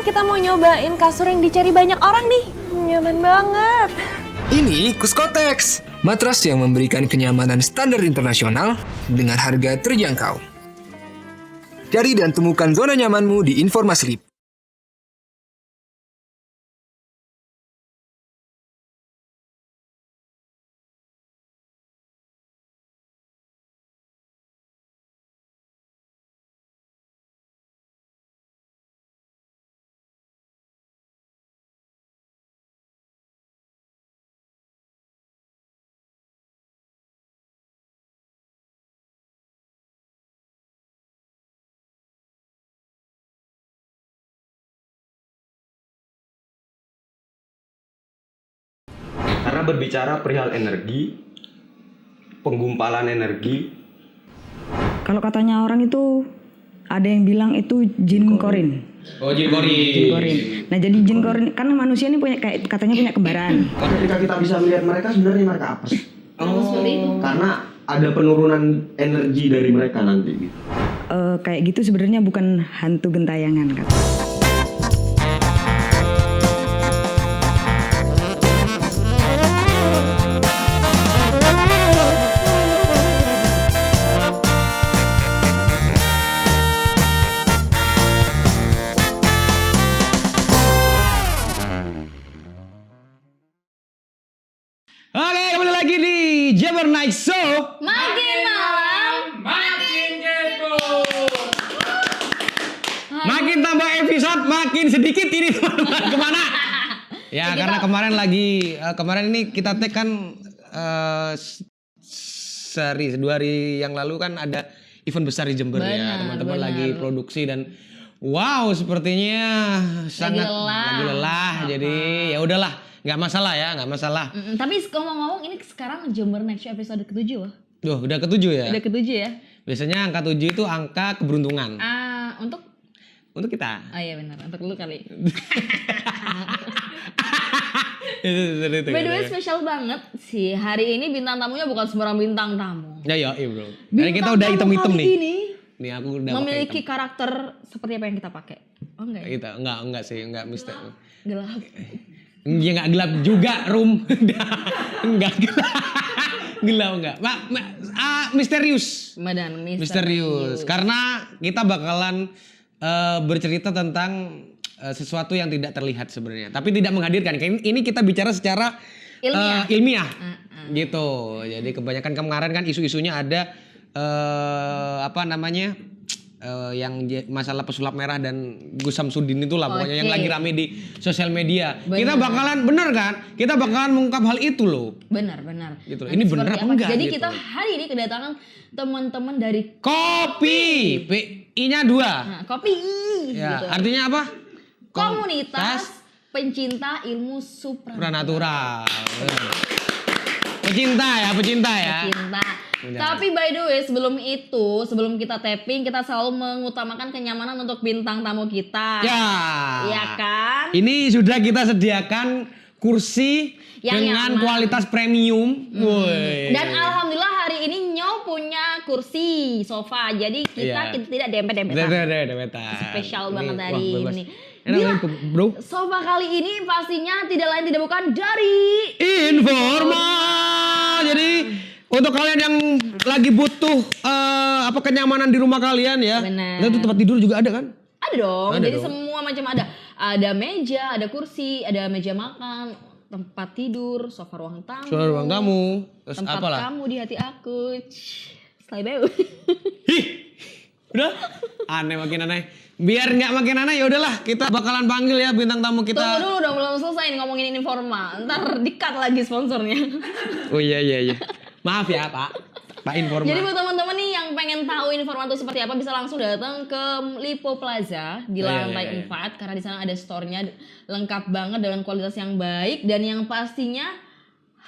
kita mau nyobain kasur yang dicari banyak orang nih. Nyaman banget. Ini Kuskotex, matras yang memberikan kenyamanan standar internasional dengan harga terjangkau. Cari dan temukan zona nyamanmu di Informa Sleep. Karena berbicara perihal energi, penggumpalan energi. Kalau katanya orang itu ada yang bilang itu jin korin. Oh, jin korin. Jin korin. Nah, jadi jin korin kan manusia ini punya kayak katanya punya kembaran. Ketika kita bisa melihat mereka, sebenarnya mereka apes. Seperti itu. Karena ada penurunan energi dari mereka nanti gitu. Kayak gitu sebenarnya bukan hantu gentayangan kan. Oke, kembali lagi di Jember Night Show. Makin malam, Makin kepo. Makin tambah episode, makin sedikit ini teman-teman. Kemana? Ya, karena kemarin ini kita tag kan sehari 2 hari yang lalu kan ada event besar di Jember ya. Teman-teman lagi produksi dan wow, sepertinya sangat lagi lelah. Jadi ya udahlah. Nggak masalah ya, nggak masalah. Tapi ngomong-ngomong ini sekarang Jember Next Show episode ke-7 loh. Duh, udah ke-7 ya? Udah ke-7 ya. Biasanya angka 7 itu angka keberuntungan. Untuk kita. Oh iya benar, untuk lu kali. Itu. By the way spesial banget sih. Hari ini bintang tamunya bukan sembarang bintang tamu. Ya bro. Jadi kita udah hitam-hitam nih. Nih aku udah memiliki karakter seperti apa yang kita pakai. Oh enggak ya? Kita enggak sih, enggak misteri. Gelap. Ya enggak gelap juga, Rum. Enggak gelap. Gelap enggak. Misterius. Badan Misterius. Karena kita bakalan bercerita tentang sesuatu yang tidak terlihat sebenarnya, tapi tidak menghadirkan. Ini kita bicara secara ilmiah. Gitu. Jadi kebanyakan kemarin kan isu-isunya ada yang masalah pesulap merah dan Gus Samsudin itulah pokoknya yang lagi rame di sosial media. Bener. Kita bakalan kita bakalan mengungkap hal itu loh. Benar. Gitu. Ini bener apa enggak? Jadi gitu. kita hari ini kedatangan teman-teman dari Kopi. I-nya 2. Nah, Kopi. Ya, Gitu. artinya apa? Komunitas pencinta ilmu supranatural. Pecinta ya. Pecinta. Udah. Tapi by the way sebelum kita tapping kita selalu mengutamakan kenyamanan untuk bintang tamu kita. Ya. Iya kan? Ini sudah kita sediakan kursi yang dengan nyaman. Kualitas premium. Dan alhamdulillah hari ini Nyo punya kursi sofa. Jadi kita tidak dempet-dempetan. Spesial banget hari ini. Bila sofa kali ini pastinya tidak lain tidak bukan dari Informa. Jadi untuk kalian yang lagi butuh kenyamanan di rumah kalian ya. Benar. Itu tempat tidur juga ada kan? Ada dong. Ada Jadi dong. semua macam ada. Ada meja, ada kursi, ada meja makan, tempat tidur, sofa ruang tamu. Terus tempat apalah? kamu di hati aku. Slaybeu. Hih. Udah? Makin aneh. Biar nggak makin aneh ya udahlah kita bakalan panggil ya bintang tamu kita. Tunggu dulu dong, belum selesai nih ngomongin Informa. Ntar di-cut lagi sponsornya. Oh iya. Maaf ya Pak Informa. Jadi buat teman-teman nih yang pengen tahu Informa itu seperti apa bisa langsung datang ke Lipo Plaza di lantai 4 karena di sana ada store-nya lengkap banget dengan kualitas yang baik dan yang pastinya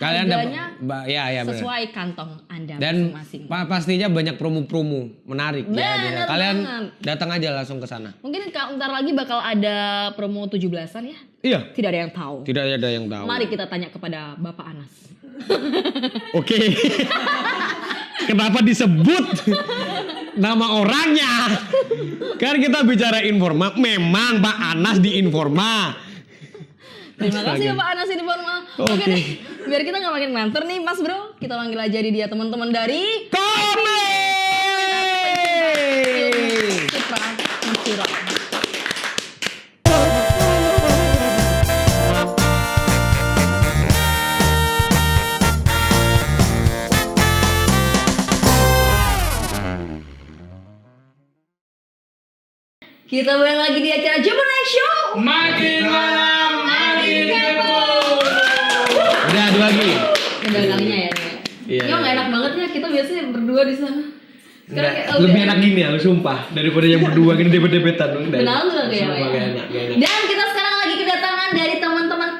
kalian harganya bener. sesuai kantong Anda Dan masing-masing. pastinya banyak promo-promo menarik ya. Kalian datang aja langsung ke sana. Mungkin ntar lagi bakal ada promo 17-an ya. Iya. Tidak ada yang tahu. Tidak ada yang tahu. Mari kita tanya kepada Bapak Anas. Oke. Kenapa disebut? nama orangnya. Kan kita bicara informa. Memang Pak Anas di informa. Terima kasih ya Pak Anas ini formal. Oke deh, biar kita nggak makin nganter nih Mas Bro, kita panggil aja dia teman-teman dari Supra. Kita balik lagi di acara Jumbo Night Show. Makin malam makin kepo. Udah dua lagi. Udah kalinya ya. Iya. Yo nggak enak banget ya kita biasanya berdua di sana. Sekarang kayak Lebih enak gini ya, sumpah. Daripada yang berdua gini debet-debetan. Benar tuh kayak Sumpah, gak enak. Dan kita sekarang lagi kedatangan dari teman-teman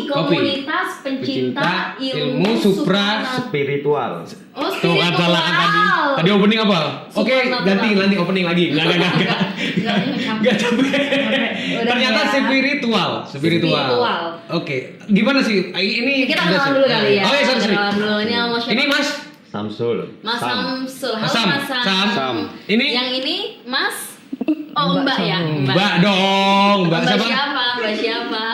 komunitas pencinta ilmu supra Spiritual. Oh, Tuh kan salah kan tadi. Tadi opening apa? Oke, ganti nanti opening lagi. Enggak. Enggak capek. Ternyata spiritual. Oke, gimana sih? Ini Kita kenalan dulu kali ya. Oh iya, sorry. Kenalan dulu. Ini sama siapa? Ini Mas Samsul. Samsul. Halo Sam. Mas Sam. Ini yang ini Mas Mbak ya. Mbak dong. Mbak siapa? Mbak siapa?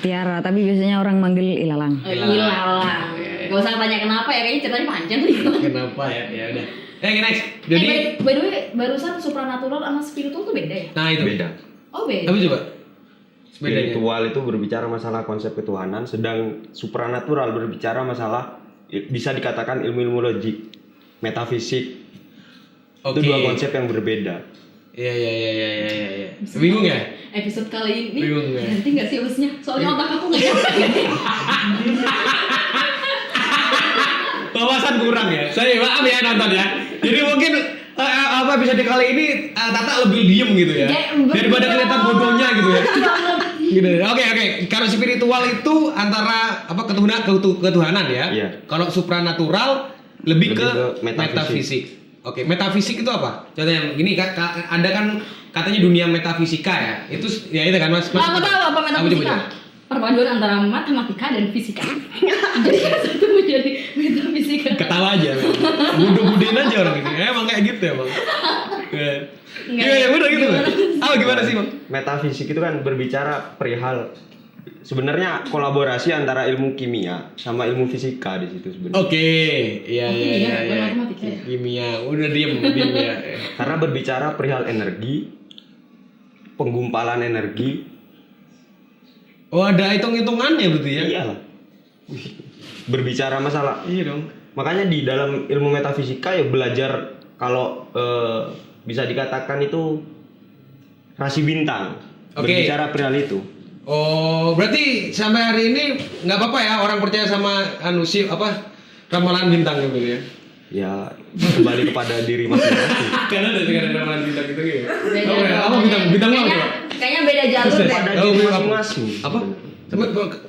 Tiara, tapi biasanya orang manggil Ilalang. Oh, Ilalang. Gak usah tanya kenapa ya, kayaknya ceritanya panjang tuh. Kenapa ya? Ya udah. Next. Jadi by the way, barusan supranatural sama spiritual tuh beda ya? nah itu Beda. Oh beda. Tapi coba bedanya. Spiritual itu berbicara masalah konsep ketuhanan, sedang supranatural berbicara masalah bisa dikatakan ilmu-ilmu logik, metafisik. Itu dua konsep yang berbeda. Iya. Bingung ya? Episode kali ini Bingung ya? nanti nggak sih hostnya? Soalnya otak aku nggak nyampe. Wawasan kurang ya. Saya maaf ya nonton ya. Jadi mungkin apa bisa di kali ini Tata lebih diem gitu ya. Daripada kelihatan bodohnya gitu ya. Gitu. Oke. Kalau spiritual itu antara apa ketuhanan ya. Iya. Kalau supranatural lebih ke metafisik. metafisik. Oke, metafisik itu apa? Contohnya gini ada kan katanya dunia metafisika ya. Itu ya itu kan Mas. Aku tahu apa metafisika. Perpaduan antara matematika dan fisika. Jadi kan satu menjadi metafisika. Ketawa aja. Budein aja orang ini. Emang kayak gitu ya, Bang. Iya, benar gitu, Bang. Gimana sih, Bang? Metafisik itu kan berbicara perihal sebenarnya kolaborasi antara ilmu kimia sama ilmu fisika di situ sebenarnya. Oke. Iya. Matematika ya? Kimia. Udah diem ya. Karena berbicara perihal energi, penggumpalan energi. Oh, ada hitung-hitungannya berarti ya? Iyalah. Berbicara masalah. Iya dong. Makanya di dalam ilmu metafisika ya belajar kalau bisa dikatakan itu rasi bintang. Oke. Berbicara perihal itu. Oh, berarti sampai hari ini nggak apa-apa ya orang percaya sama ramalan bintang gitu ya? Ya kembali kepada diri masing-masing. Karena ada ramalan bintang gitu ya? Beda. Apa bintang apa? Kayaknya beda jalur deh. Pada diri masing-masing. Apa?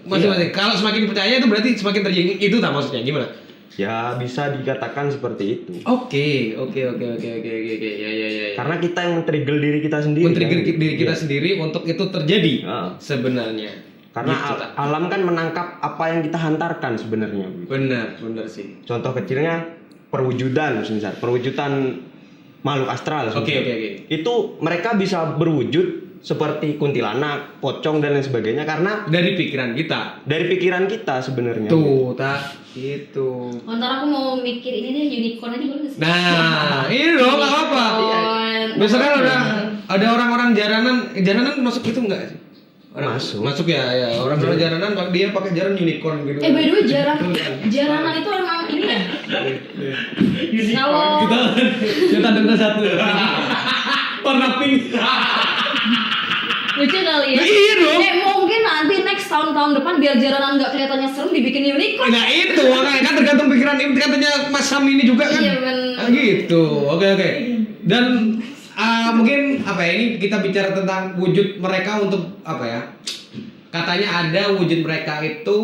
Masing-masing. Kalau semakin percaya itu berarti semakin terjadi itu tak maksudnya gimana? Ya bisa dikatakan seperti itu. Oke. Ya. Karena kita yang men-trigger diri kita sendiri. Men-trigger kan? diri kita Iya. sendiri untuk itu terjadi sebenarnya. Karena Gitu, tak? alam kan menangkap apa yang kita hantarkan sebenarnya. Benar sih. Contoh kecilnya perwujudan makhluk astral. Oke. Itu mereka bisa berwujud seperti kuntilanak, pocong dan lain sebagainya karena Dari pikiran kita. dari pikiran kita sebenarnya. Tuh, tak itu. Ntar aku mau mikir ini deh unicorn aja boleh nggak sih? Nah, ini dong nggak apa-apa. Biasanya ada orang-orang jaranan masuk itu enggak sih? Masuk ya. Orang-orang jaranan dia pakai jaran unicorn gitu. By the way jaranan itu emang ini ya? Kalau Kita dengar satu. Warna pink. lucu kali ya? Iya dong. Mungkin nanti next tahun depan biar jaranan nggak kelihatannya serem dibikin unicorn. Nah itu makanya kan tergantung pikiran ini katanya Mas Sam ini juga kan. Iya benar. Gitu. Oke. Dan mungkin apa ya ini kita bicara tentang wujud mereka untuk apa ya? Katanya ada wujud mereka itu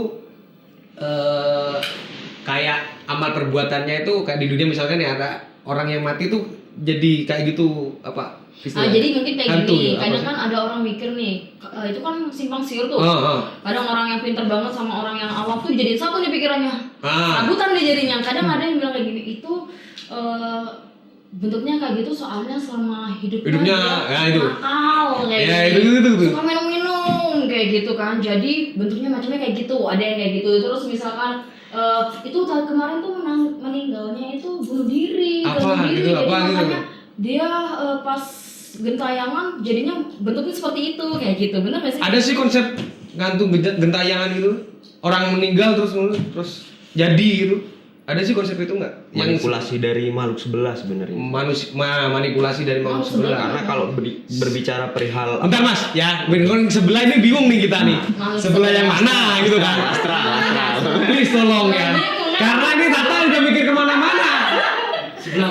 kayak amal perbuatannya itu kayak di dunia misalkan ya ada orang yang mati tuh jadi kayak gitu apa? Jadi mungkin kayak hantu, gini, ya, kadang kan ada orang mikir nih, itu kan simpang siur tuh. Kadang orang yang pinter banget sama orang yang awam tuh dijadiin satu nih pikirannya. Sabutan dia jadinya. Kadang ada yang bilang kayak gini, itu bentuknya kayak gitu soalnya selama hidupnya ya itu nakal kayak itu. Suka minum kayak gitu kan, jadi bentuknya macamnya kayak gitu, ada yang kayak gitu. Terus misalkan itu kemarin tuh meninggalnya itu bunuh diri gitu, jadi apa makanya gitu dia pas gentayangan jadinya bentuknya seperti itu kayak gitu. Bener nggak sih? Ada sih konsep gantung gentayangan gitu, orang meninggal terus jadi gitu. Ada sih konsep itu nggak? Manipulasi dari makhluk sebelah sebenarnya. Manipulasi dari makhluk sebelah. Karena kalau berbicara perihal bentar Mas, ya sebelah ini bingung nih kita nih. Sebelah yang mana gitu kan? astral. Please tolong ya. Karena ini Tata udah mikir kemana-mana. Sebelah.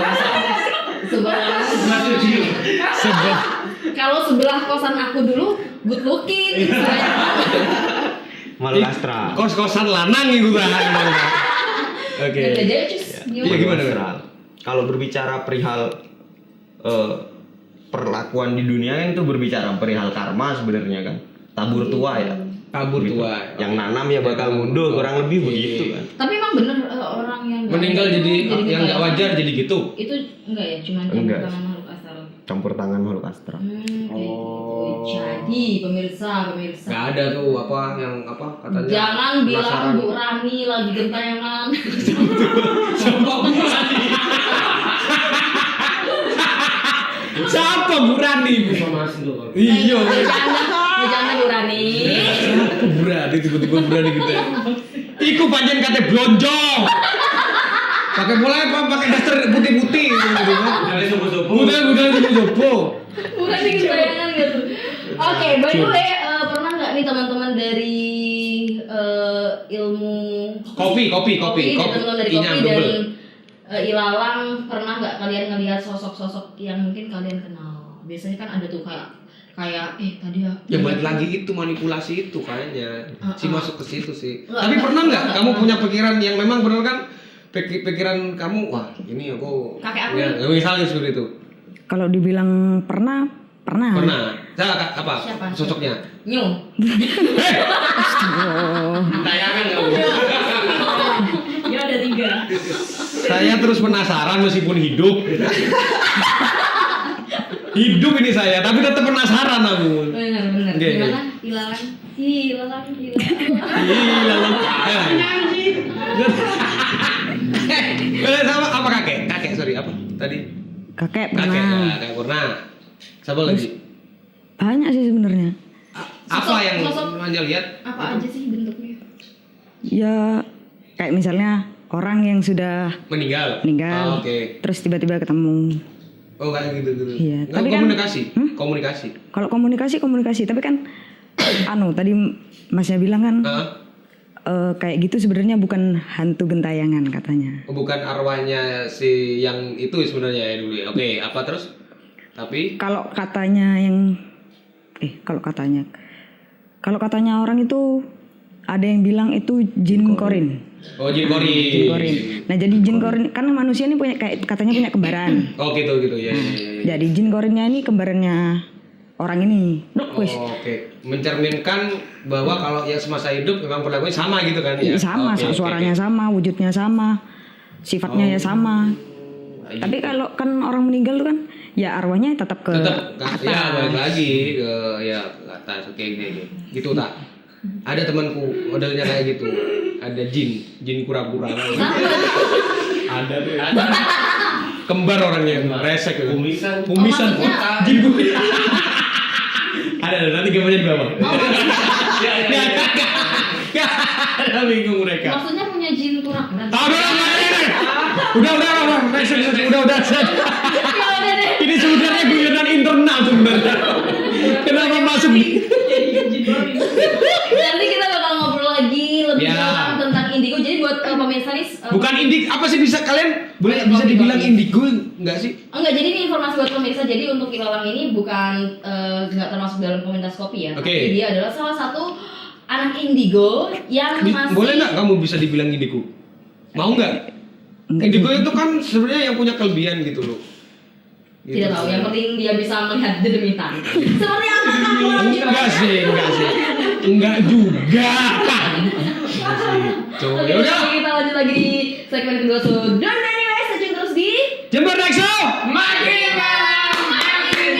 Kalau sebelah kosan aku dulu good looking. Makhluk astral. Kos-kosan lanang gitu kan. Oke. Iya gimana? Astral. Kalau berbicara perihal perlakuan di dunia kan itu berbicara perihal karma sebenarnya kan. Tabur tua ya. Tabur tua. Yang nanam ya bakal mundur, kurang lebih begitu kan. Tapi emang bener orang yang meninggal jadi yang nggak wajar jadi gitu. Itu enggak ya, cuma Enggak. tangan makhluk astral. Campur tangan makhluk astral. Kayak gitu. Jadi pemirsa. Nggak ada tuh yang katanya. Jangan bilang penasaran. Bu Rani lagi gentayangan. Siapa Bu Rani? Siapa Bu Rani? Iya. Bercanda Bu Rani. Bu Rani tiba-tiba Bu Rani gitu ya. Iku panjen kate blonjong. Pakai bola apa? Pakai daster putih-putih gitu kan. Dari sopo-sopo. Budal sopo-sopo. Bu Rani gentayangan gitu. Oke, by the way, pernah nggak nih teman-teman dari ilmu Kopi. teman-teman dari Inya kopi dan double. ilalang, pernah nggak kalian ngelihat sosok-sosok yang mungkin kalian kenal? Biasanya kan ada tuh kayak tadi Ya balik lagi itu manipulasi itu kayaknya. Masuk ke situ sih. Nggak, Tapi pernah nggak nggak, kamu nggak. punya pikiran yang memang benar kan pikiran kamu, wah ini aku Kakek aku ya, misalnya seperti itu. Kalau dibilang pernah. Pernah. Saya apa? Siapa? Sosoknya? Nyu. Tayangan nggak Bu? Ya ada 3. Saya terus penasaran meskipun hidup. Hidup ini saya, tapi tetap penasaran aku. Bener. Oke. Gimana? Ilalang. Sama apa kakek? Sorry apa? Tadi? Kakek Kakek pernah. pernah. Siapa lagi? Banyak sih sebenarnya. Apa yang sosok- Anja lihat? Apa aja sih bentuknya? Ya kayak misalnya orang yang sudah Meninggal. Oh, oke. terus tiba-tiba ketemu. Oh kayak gitu. Iya, Nggak, tapi kan- komunikasi. Komunikasi. Kalau komunikasi, tapi kan tadi Masnya bilang kan kayak gitu sebenarnya bukan hantu gentayangan katanya. Oh, bukan arwahnya si yang itu sebenarnya ya dulu. Oke, apa terus? Tapi Kalau katanya orang itu ada yang bilang itu jin korin. oh jin korin. Jin korin. Nah jadi jin korin kan manusia ini katanya punya kembaran. Oh gitu ya. Jadi jin korinnya ini kembarannya orang ini. Oke. Mencerminkan bahwa kalau yang semasa hidup memang perlakuannya sama gitu kan ya. Sama, Oke, suaranya oke. sama, wujudnya sama, sifatnya ya sama. Tapi kalau kan orang meninggal tuh kan ya arwahnya tetap ke atas. Ya balik lagi ke atas. Oke. Gitu tak. Ada temanku modelnya kayak gitu. Ada jin kura-kura. Ada. Kembar orangnya, resek gitu. Kumisan. maksudnya- Jin kumisan. Ada nanti gambarnya di bawah. Ada bingung mereka. Maksudnya punya jin kura-kura. Udah. Next. Udah. Ya udah deh. Ini sebenarnya guyonan internal sebenarnya. Kenapa masuk? Nanti kita bakal ngobrol lagi lebih Ya. dalam tentang indigo. Jadi buat pemirsa nih Bukan indik, apa sih bisa kalian bisa dibilang indigo enggak sih? enggak, jadi ini informasi buat pemirsa. Jadi untuk ilalang ini bukan nggak termasuk dalam komunitas kopi ya. Oke. Tapi dia adalah salah satu anak indigo yang masih Boleh nggak kamu bisa dibilang indigo? Mau nggak? Indigo itu kan sebenarnya yang punya kelebihan gitu loh. Gitu. tidak tahu, yang penting dia bisa melihat dedemitan. Seperti apa kamu? Enggak sih. Enggak juga. Oke, Ya udah. kita lanjut lagi di segmen kedua. So, don't anyway, stay tune terus di Jember Next Show makin malam makin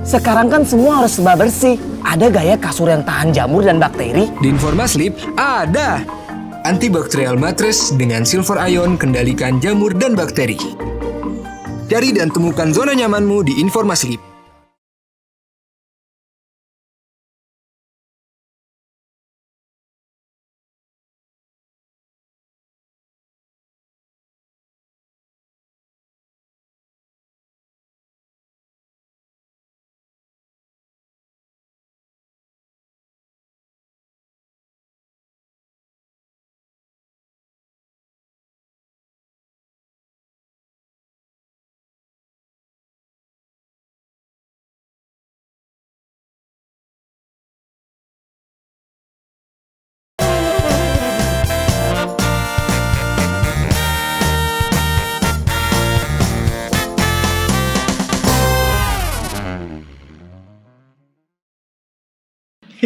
Sekarang kan semua harus serba bersih. Ada gaya kasur yang tahan jamur dan bakteri? Di Informasleep ada antibakterial mattress dengan silver ion kendalikan jamur dan bakteri. Cari dan temukan zona nyamanmu di Informasleep.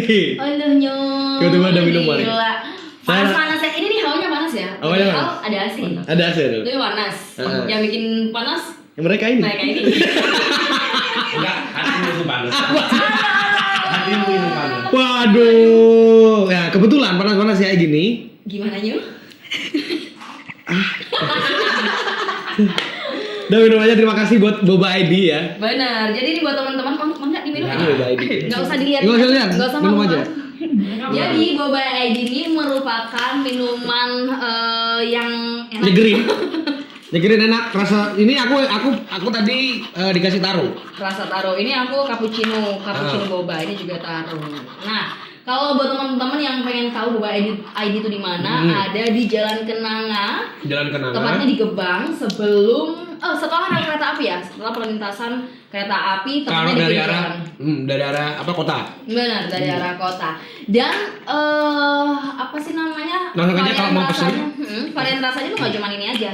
Aduh nyo. Tiba-tiba ada minuman. Gila. Panas-panas ya. Ini nih hawanya panas ya. Hawanya panas. Ada AC. Ada AC tuh. Itu panas. Yang bikin panas Mereka ini. mereka ini. Enggak, hatimu itu panas. Hatimu itu panas. Waduh. Ya, kebetulan panas-panas ya gini. Gimana nyo? Dan minumannya terima kasih buat Boba ID ya. Benar. Jadi ini buat teman-teman enggak diminum. Ini Boba ID. Enggak usah dilihat. Nggak usah lihat, Nggak usah minum malu. aja. Jadi Boba ID ini merupakan minuman yang enak. Nyegerin enak. Rasa ini aku tadi dikasih taro. Rasa taro. Ini aku cappuccino boba. Ini juga taro. Nah, kalau buat teman-teman yang pengen tahu Boba ID itu di mana, ada di Jalan Kenanga. Jalan Kenanga. Tepatnya di Gebang setelah rel kereta api ya, setelah perlintasan kereta api Kalau tepatnya di dari Gebang. dari arah apa kota? Benar, dari arah kota. Dan apa sih namanya? Langsung aja kalau mau pesen. Varian rasanya itu nggak cuma ini aja.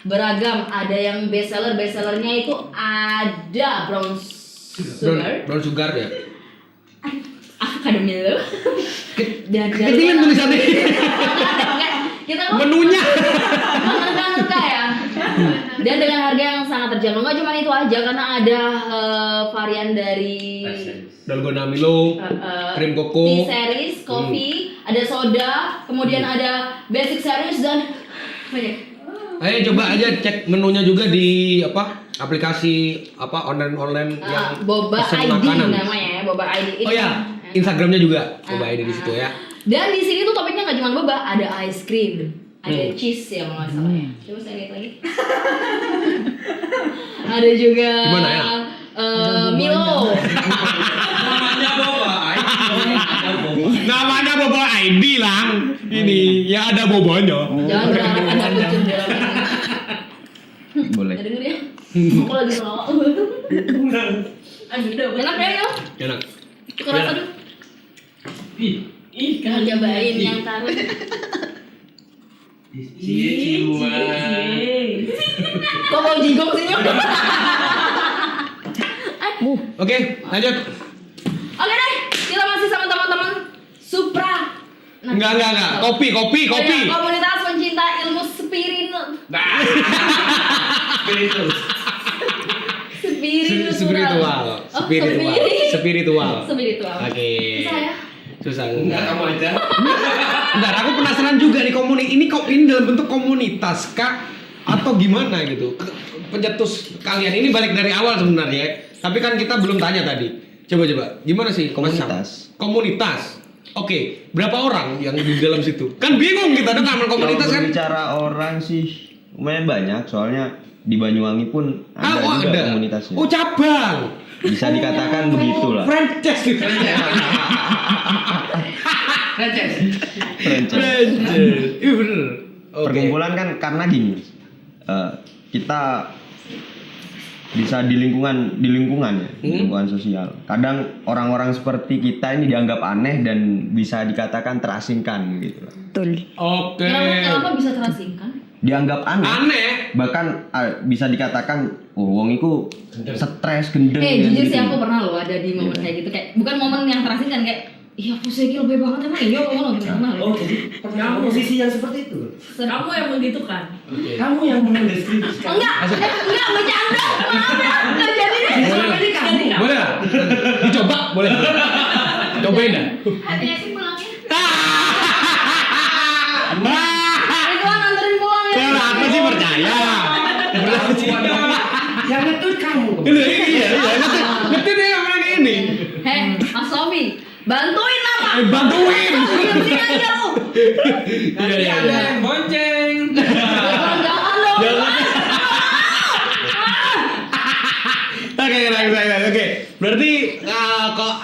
Beragam, ada yang bestsellernya itu ada brown sugar, Brown sugar ya. avocado Milo. Dan Kecilin tulisannya. kita Menunya. menerka ya. Dan dengan harga yang sangat terjangkau. Nggak cuma itu aja, karena ada varian dari Dalgona Milo, krim koko, tea series, coffee, ada soda, kemudian ada basic series dan banyak. Ayo coba aja cek menunya juga di aplikasi online yang Boba pesen ID makanan. namanya ya, Boba ID. Oh ya, Instagramnya juga Boba ID di situ ya. Dan di sini tuh topiknya nggak cuma boba, ada ice cream, ada cheese ya kalau nggak salah ya. Coba saya lihat lagi. Ada juga Gimana ya? Milo. Namanya Boba ID lang. Ini ya ada bobanya. Jangan berharap ada kucing dalam ini. Boleh. Nggak denger ya? Aku lagi ngelawak. Enak ya yo? Enak. Cukup rasa dulu. Kamu cobain yang taruh. Kok mau jigong sih nyok? Oke, lanjut. Oke deh, kita masih sama teman-teman Supra. Enggak. Kopi. Komunitas pencinta ilmu spiritual. Spiritual. Oke. Susah ya? Susah. Enggak, kamu aja. Bentar, aku penasaran juga nih ini dalam bentuk komunitas kah atau gimana gitu? Pencetus kalian ini balik dari awal sebenarnya. Tapi kan kita belum tanya tadi. Coba. Gimana sih? Komunitas. Oke, berapa orang yang di dalam situ? Kan bingung kita dengan komunitas Kalau kan. berbicara orang sih lumayan banyak, soalnya di Banyuwangi pun ada juga komunitasnya. Oh, cabang. Bisa dikatakan begitulah. Franchise. Iya bener. Oke. Perkumpulan kan karena gini, kita bisa di lingkungan ya, lingkungan sosial. Kadang orang-orang seperti kita ini dianggap aneh dan bisa dikatakan terasingkan gitu. Betul. Oke. Kenapa bisa terasingkan? dianggap aneh. Bahkan bisa dikatakan wong iku stres gendeng. Jujur sih aku pernah loh ada di momen kayak gitu, kayak bukan momen yang terasing kan, kayak iya aku sih lebih banget emang iya ngono gitu pernah. Oh jadi kamu posisi yang seperti itu? Kamu yang menggitukan. Kamu yang mendeskripsikan. Enggak bercanda. Maaf ya, enggak jadi deh. Boleh nggak? Dicoba, boleh. Cobain dah. Hatinya sih pulangnya. Ridwan anterin pulang ya. Kenapa sih percaya? Yang ngetut kamu. Iya, ngerti deh orang ini. Mas Sofi, bantuin apa? Bantuin. Sini aja lu. Iya. yang bonceng. Jangan dong. Oke. Berarti kok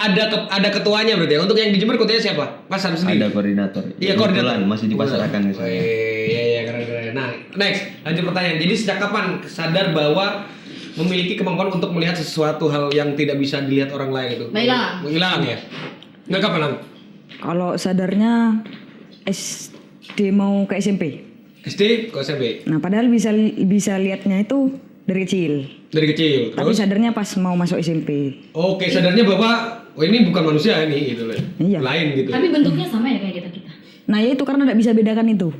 ada ketuanya berarti ya? Untuk yang di Jember ketuanya siapa? Mas Sam sendiri? Ada koordinator. Iya, koordinator. Masih dipasarkan ke saya. Iya, keren. Nah, next, lanjut pertanyaan. Jadi sejak kapan sadar bahwa memiliki kemampuan untuk melihat sesuatu hal yang tidak bisa dilihat orang lain itu? Menghilang ya? Nggak kapan, Lang? Kalau sadarnya SD mau ke SMP. SD ke SMP? Nah, padahal bisa lihatnya itu dari kecil. Dari kecil? Tapi sadarnya pas mau masuk SMP. Oke, sadarnya Bapak, ini bukan manusia ini, gitu loh. Iya. Lain gitu. Tapi bentuknya sama ya kayak kita. Nah, ya itu karena nggak bisa bedakan itu.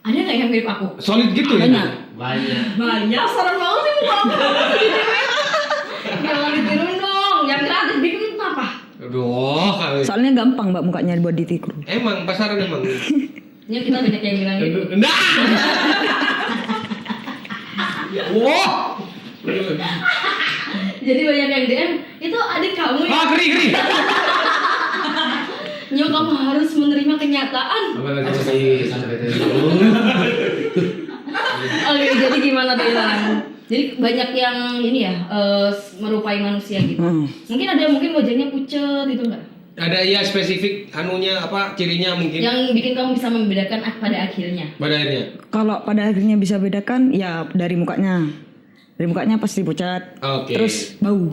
Ada nggak yang mirip aku? Solid gitu ya? Banyak, serem banget sih muka aku. Jangan ditiruin dong. Yang kreatif bikin itu apa? Aduh, kali. Soalnya gampang mbak mukanya buat ditiru. Emang pasaran emang. Ya kita banyak yang bilang gitu. Nah. Wah. Jadi banyak yang DM, itu adik kamu ya? Keri. Nyo, kamu harus menerima kenyataan. Oke, jadi gimana tuh Ilan? Jadi banyak yang ini ya, merupai manusia gitu. Mungkin ada yang wajahnya pucet gitu enggak? Ada ya spesifik anunya apa cirinya mungkin? Yang bikin kamu bisa membedakan pada akhirnya. Pada akhirnya. Kalau pada akhirnya bisa bedakan ya dari mukanya. Dari mukanya pasti pucat. Oke. Terus bau.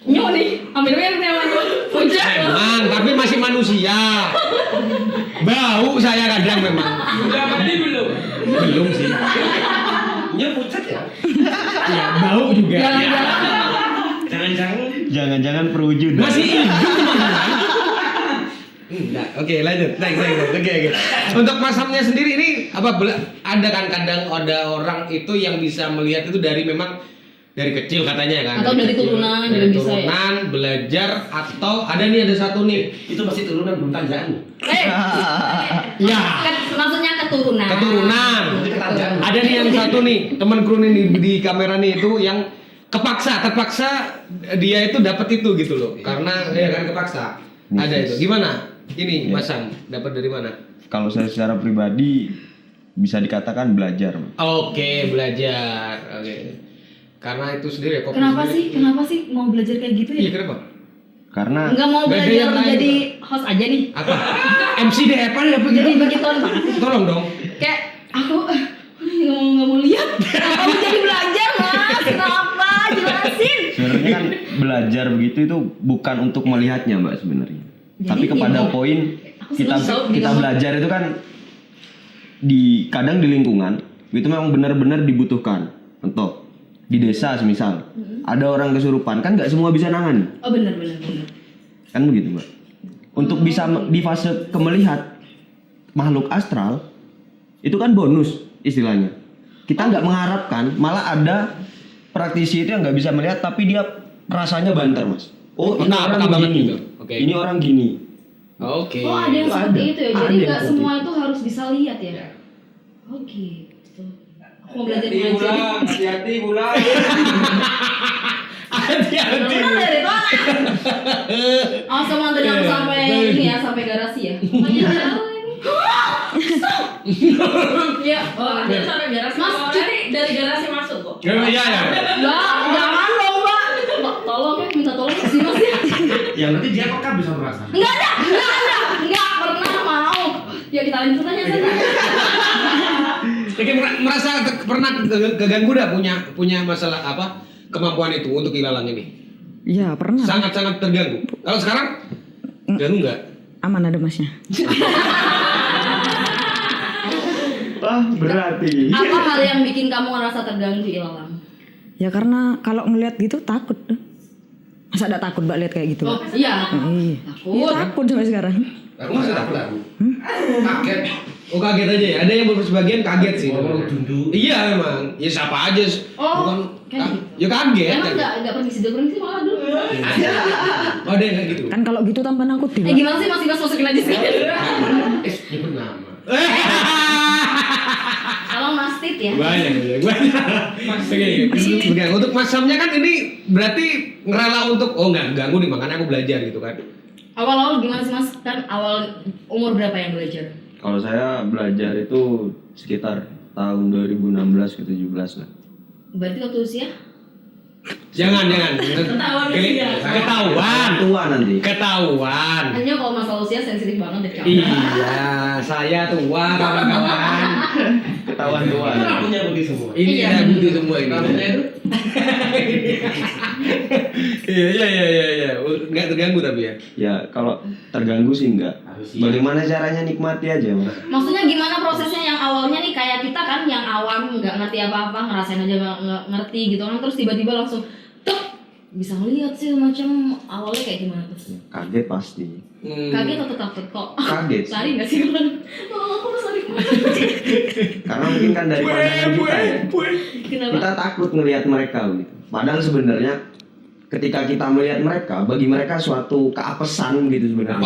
Nyo nih, ambil air namanya. Pucat. Emang, tapi masih manusia. Bau saya kadang memang. Udah mandi belum? Belum sih. Nya pucat ya? Ya, bau juga. Jangan-jangan perwujudan. Masih hidup teman-teman. Enggak. Oke, lanjut. Next. Oke. Untuk Mas Hamnya sendiri ini apa ada kan kadang ada orang itu yang bisa melihat itu dari memang dari kecil katanya kan. Atau dari turunan juga bisa ya. Turunan, belajar atau ada satu nih. Itu pasti turunan belum tanjakan. Ya. Maksudnya keturunan. Ada nih yang satu nih, teman kru nih di kamera nih itu yang terpaksa dia itu dapat itu gitu loh. Karena ya kan kepaksa. Ada itu. Gimana? Ini Mas Sam dapat dari mana? Kalau saya secara pribadi bisa dikatakan belajar. Oke, belajar. Oke. Karena itu sendiri ya. Kenapa sih mau belajar kayak gitu ya? Iya, kenapa? Karena Enggak mau Beda belajar yang lain, jadi host aja nih. Apa? MC deh apa ya? Jadi begituan banget. Tolong dong. Kayak aku nggak mau lihat. Kamu jadi belajar Mas. Kenapa? Jelasin. sebenarnya kan belajar begitu itu bukan untuk melihatnya Mbak sebenarnya. Jadi Tapi kepada gini, poin aku kita selalu kita bilang, belajar itu kan kadang di lingkungan itu memang benar-benar dibutuhkan. Contoh di desa semisal ada orang kesurupan kan nggak semua bisa nangan. Oh benar. Kan begitu Mbak. Untuk bisa di fase kemelihat makhluk astral itu kan bonus istilahnya. Kita nggak mengharapkan, malah ada praktisi itu yang nggak bisa melihat tapi dia rasanya banter Mas. Oh ini Peka orang banget gini, gitu. Oke. ini orang gini. Oke. Oh ada yang seperti itu ya. Jadi Ada yang nggak seperti semua itu harus bisa lihat ya. Oh gitu. Aku mau belajar mengajar. Hati-hati pulang. Hati-hati. Bener dari mana? Oh sama anterin aku sampai ini ya, sampai garasi ya. Pokoknya tahu ini. Iya. Oh, ada sampai garasi. Mas, Dari garasi masuk kok. Iya. Jangan dong Mbak. Mbak tolong ya, minta tolong sih Mas ya. Ya nanti dia peka bisa merasakan. Enggak pernah mau. Ya kita lanjut aja sana. Oke, merasa pernah keganggu dah punya masalah apa kemampuan itu untuk ilalang ini? Iya pernah. Sangat-sangat terganggu. Kalau sekarang ganggu nggak? Aman ada Masnya. Wah, berarti. Apa hal yang bikin kamu ngerasa terganggu, Ilham? Ya karena kalau ngelihat gitu takut. Masa ada takut Mbak lihat kayak gitu? Oh, iya. Iya. Iya takut sampai sekarang. Aku masih takut aku. Kaget. Oh kaget aja ya. Ada yang sebagian kaget sih. Dunduk. Iya emang. Ya siapa aja. Oh, kayak gitu. Ya kaget. Emang enggak permisi malah dulu. Oh ada yang kayak gitu. Kan kalau gitu tanpa nakut dia. Gimana sih masih masukin aja sih? Nyebut nama. Kalau Mas Tit ya. Banyak. Oke. Untuk Mas Samnya kan ini berarti ngerela untuk nggak ganggu nih makanya aku belajar gitu kan. Awal-awal gimana sih Mas? Kan awal umur berapa yang belajar? Kalau saya belajar itu sekitar tahun 2016 ke 17 lah. Berarti waktu usia? Jangan. Ketahuan usia. Ketahuan. Tua nanti. Ketahuan. Hanya kalau masalah usia sensitif banget deh kamu. Iya, saya tua kawan-kawan. Ketahuan tua. Rambutnya putih semua. Ini Iya. ada putih semua ini. Rambutnya itu Iya. Nggak terganggu tapi ya. Ya kalau terganggu sih enggak. Harus iya. Bagaimana caranya nikmati aja, Mas. Maksudnya gimana prosesnya yang awalnya nih kayak kita kan yang awam nggak ngerti apa-apa ngerasain aja nggak ngerti gitu kan terus tiba-tiba langsung tuh bisa ngeliat sih macam awalnya kayak gimana tuh? Kaget pasti. Kaget atau takut kok? Kaget. Lari nggak sih kan? Oh aku harus lari kemana? Karena mungkin kan dari pandangan kita ya. Kenapa? Kita takut ngelihat mereka gitu. Padahal sebenarnya ketika kita melihat mereka, bagi mereka suatu keapesan gitu sebenarnya.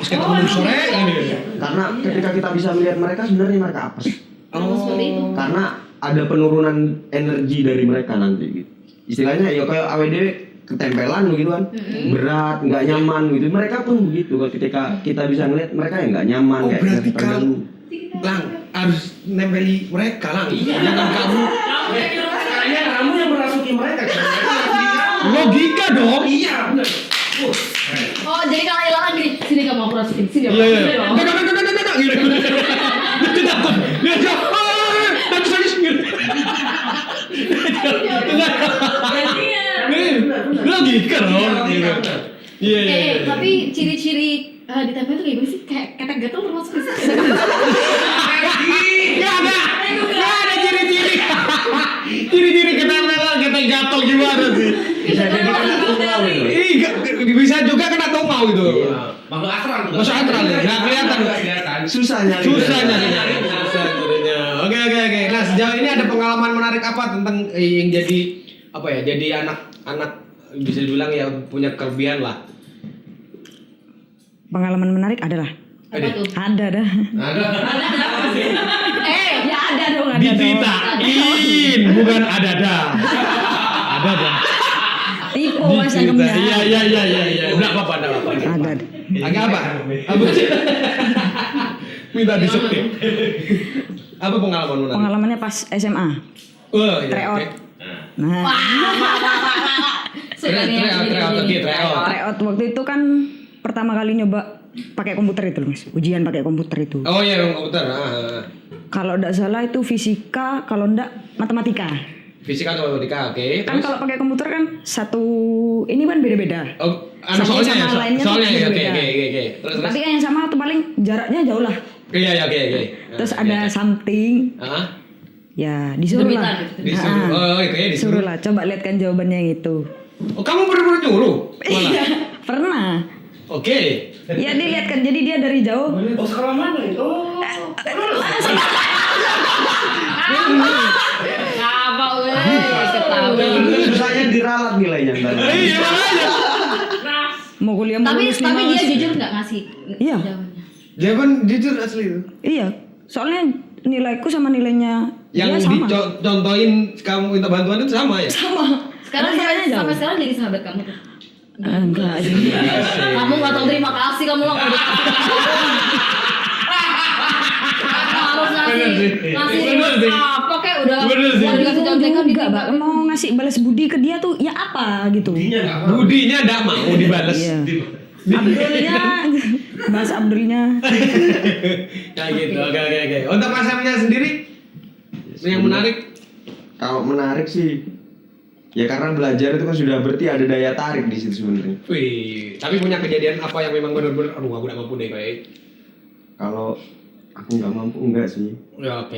Kita ngomong sore ini. Karena ketika kita bisa melihat mereka sebenarnya mereka apes. Oh, seperti itu. Karena ada penurunan energi dari mereka nanti gitu. Istilahnya ya kayak AWD ketempelan begitu kan. Berat, nggak nyaman gitu. Mereka pun begitu ketika kita bisa ngelihat mereka ya nggak nyaman Oh kayak berarti terganggu. Lang harus nempeli mereka Lang. Jangan kamu. kayaknya kamu yang merasuki mereka. Logika dong. Iya, benar. Oh jadi kalau Ilham gini, sini kamu aku rasukin sini. Iya. Sini, kamu. Dia takut. Dia takut. Tapi saya sendiri. Logika dong. Iya. Tapi ciri-ciri ditempel itu kayak gimana sih? Kayak ketek gatel termasuk sih. Gak ada ciri-ciri. Ciri-ciri ketempelan, ketek gatel gimana sih? Bisa jadi kena tunggal gitu. Iya, bisa juga kena tongau gitu. Makhluk astral tuh. Masuk antral ya, nggak kelihatan. Susah nyari. Susah nyarinya. Oke. Nah sejauh ini ada pengalaman menarik apa tentang yang jadi apa ya? Jadi anak bisa dibilang ya punya kelebihan lah. Pengalaman menarik adalah. Apa tuh? Ada dah. Ya ada dong, ada dong. Diceritain, bukan ada dah. Ada dah. Tipu masa kemudian. Iya. Enggak apa-apa. Ada. Agak apa? Minta disetip. Apa pengalaman menarik? Pengalamannya pas SMA. Oh, iya. Tryout. Oke. Nah, Tryout. tryout waktu itu kan pertama kali nyoba pakai komputer itu loh, Mas. Ujian pakai komputer itu. Oh iya, komputer. Kalau enggak salah itu fisika, kalau enggak matematika. Fisika atau matematika, oke. Kan kalau pakai komputer kan satu ini kan beda-beda. Oh, Satu soalnya sama lainnya tuh soalnya ya, oke. beda-beda. Terus. Tapi kan yang sama tuh paling jaraknya jauh lah. Iya, oke. Terus ada something. Heeh. Ya disuruh lah. Disuruh. Oh, itu ya disuruh. Disuruh lah. Coba lihatkan jawabannya yang itu. Oh, kamu benar-benar nyuruh? Iya, pernah. Oke. Ya dilihatkan. Jadi dia dari jauh. Oh, sekolah mana itu? Oh. Apa ketahuan. Susahnya diralat nilainya ntar. Iya, makanya. Mau kuliah Tapi lulus dia 5. jujur nggak ngasih Iya. jawabannya. Jawaban jujur asli itu. Iya. Soalnya nilaiku sama nilainya dia Yang sama. dicontohin kamu minta bantuan itu sama ya? Sama. Sekarang Karena nilainya jauh. sampai sekarang jadi sahabat kamu tuh. Enggak. Kamu nggak tahu terima kasih kamu lah udah. Harus Bener sih. Bener sih. apa kayak udah Bener sih. udah dikasih contekan Enggak, Mbak. Mau ngasih balas budi ke dia tuh ya apa gitu. Budinya enggak mau dibales. Iya. Abdulnya, bahasa Abdulnya. Kayak gitu. Oke. Untuk Mas Samnya sendiri yang menarik? Kalau menarik sih, ya karena belajar itu kan sudah berarti ada daya tarik di situ sebenarnya. Wih, tapi punya kejadian apa yang memang benar-benar aduh aku gak mampu deh kayak. Kalau Aku nggak mampu, enggak sih. Ya oke.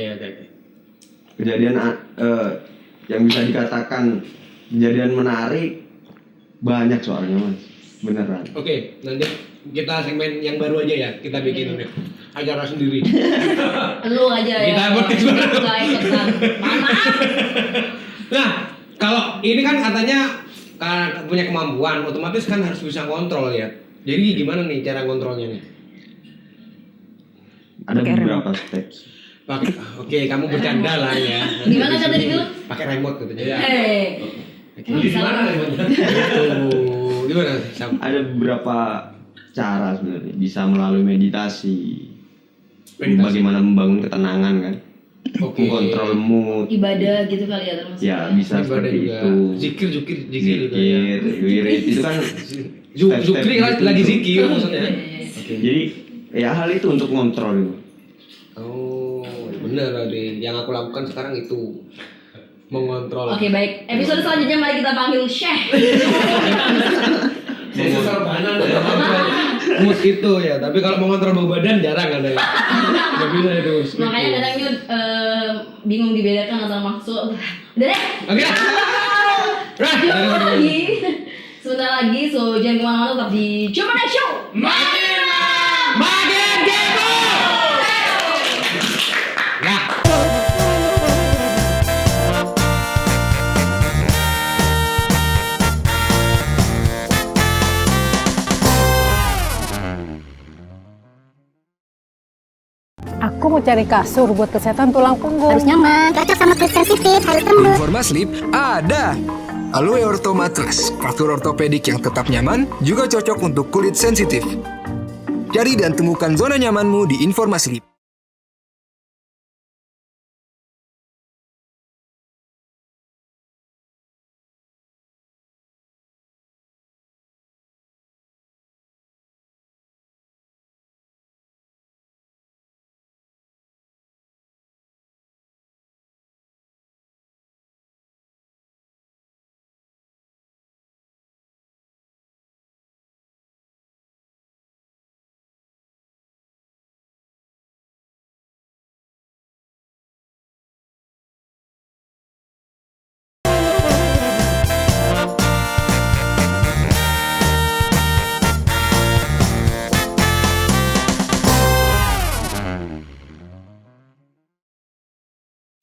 Kejadian yang bisa dikatakan kejadian menarik banyak soalnya mas, beneran. Oke, nanti kita segmen yang baru aja ya, kita bikin acara sendiri. Lu aja ya. Kita podcast baru. Nggak ikutan. Mana? Nah, kalau ini kan katanya punya kemampuan, otomatis kan harus bisa kontrol ya. Jadi gimana nih cara kontrolnya nih? Ada beberapa steps. Oke, kamu bercanda lah ya. Gimana kata dibilang? Pakai remote katanya. Di mana nih? Gimana Sam? Ada beberapa cara sebenarnya, bisa melalui meditasi. Bagaimana membangun ketenangan kan? Mengontrol mood. Ibadah gitu kali ya termasuk. Ya bisa Ibadah seperti juga. itu. Zikir juga ya. Wirid itu kan Zikir lagi zikir maksudnya. Jadi ya hal itu untuk ngontrol. Oh, bener tadi. Yang aku lakukan sekarang itu mengontrol. Oke baik, episode selanjutnya mari kita panggil Syekh. Mood itu ya, tapi kalau mengontrol bau badan jarang ada ya. Nggak bisa itu. Makanya kadang bingung dibedakan antara maksud. Udah deh. Oke. Sebentar lagi. Sebentar lagi, so jangan kemana-mana, tetap di Cuman Show. Makin kepo. Nah. Aku mau cari kasur buat kesehatan tulang punggung. Harus nyaman, cocok sama kulit sensitif, harus lembut. Informasleep ada. Aloe Ortho Mattress, kasur ortopedik yang tetap nyaman, juga cocok untuk kulit sensitif. Cari dan temukan zona nyamanmu di Informasleep.